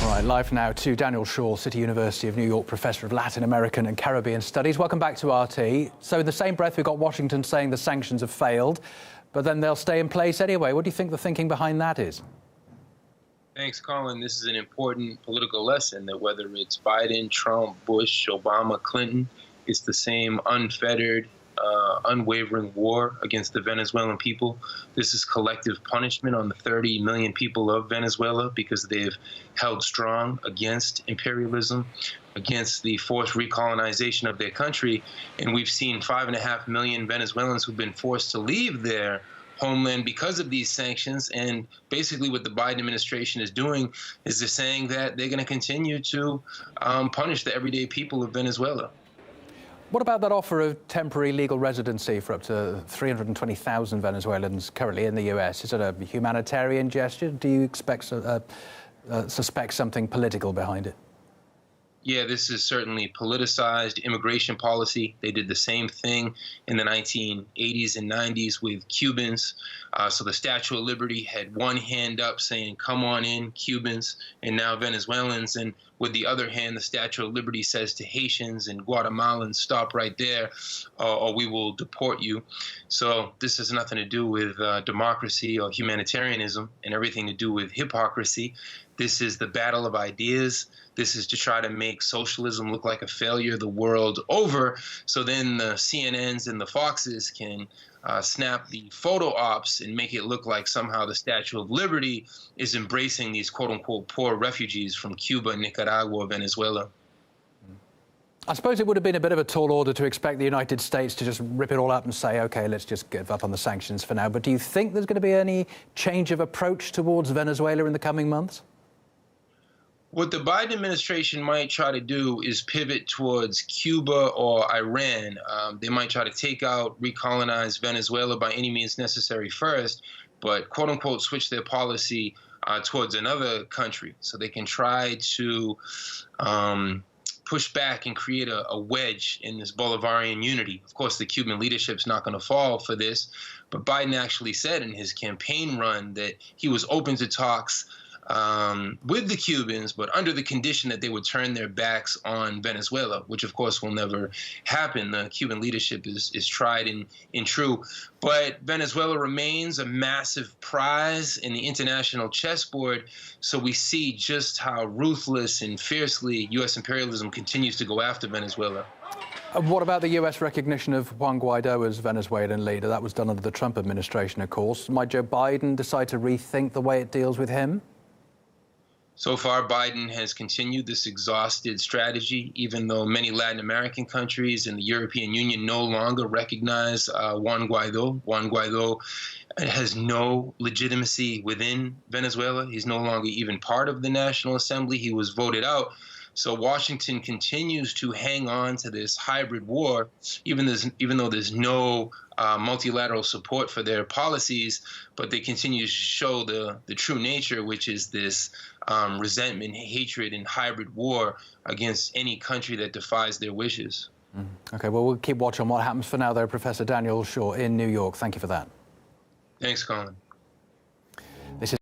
All right, live now to Daniel Shaw, City University of New York Professor of Latin American and Caribbean Studies. Welcome back to RT. So in the same breath, we've got Washington saying the sanctions have failed, but then they'll stay in place anyway. What do you think the thinking behind that is? Thanks, Colin. This is an important political lesson that whether it's Biden, Trump, Bush, Obama, Clinton, it's the same unfettered, unwavering war against the Venezuelan people. This is collective punishment on the 30 million people of Venezuela because they've held strong against imperialism, against the forced recolonization of their country. And we've seen 5.5 million Venezuelans who've been forced to leave their homeland because of these sanctions. And basically what the Biden administration is doing is they're saying that they're going to continue to punish the everyday people of Venezuela. What about that offer of temporary legal residency for up to 320,000 Venezuelans currently in the US? Is it a humanitarian gesture? Do you suspect something political behind it? Yeah, this is certainly politicized immigration policy. They did the same thing in the 1980s and 90s with Cubans. So the Statue of Liberty had one hand up saying, come on in, Cubans, and now Venezuelans. And with the other hand, the Statue of Liberty says to Haitians and Guatemalans, stop right there, or we will deport you. So this has nothing to do with democracy or humanitarianism and everything to do with hypocrisy. This is the battle of ideas. This is to try to make socialism look like a failure the world over, so then the CNNs and the Foxes can snap the photo ops and make it look like somehow the Statue of Liberty is embracing these quote-unquote poor refugees from Cuba, Nicaragua, Venezuela. I suppose it would have been a bit of a tall order to expect the United States to just rip it all up and say, OK, let's just give up on the sanctions for now. But do you think there's going to be any change of approach towards Venezuela in the coming months? What the Biden administration might try to do is pivot towards Cuba or Iran. They might try to take out, recolonize Venezuela by any means necessary first, but quote-unquote switch their policy towards another country so they can try to push back and create a wedge in this Bolivarian unity. Of course, the Cuban leadership's not going to fall for this, but Biden actually said in his campaign run that he was open to talks with the Cubans, but under the condition that they would turn their backs on Venezuela, which of course will never happen. The Cuban leadership is tried and true. But Venezuela remains a massive prize in the international chessboard, so we see just how ruthless and fiercely U.S. imperialism continues to go after Venezuela. And what about the U.S. recognition of Juan Guaido as Venezuelan leader? That was done under the Trump administration, of course. Might Joe Biden decide to rethink the way it deals with him? So far, Biden has continued this exhausted strategy, even though many Latin American countries and the European Union no longer recognize Juan Guaido. Juan Guaido has no legitimacy within Venezuela. He's no longer even part of the National Assembly. He was voted out. So Washington continues to hang on to this hybrid war, even though there's no multilateral support for their policies, but they continue to show the true nature, which is this resentment, hatred, and hybrid war against any country that defies their wishes. OK, well, we'll keep watch on what happens. For now, though, Professor Daniel Shaw in New York. Thank you for that. Thanks, Colin.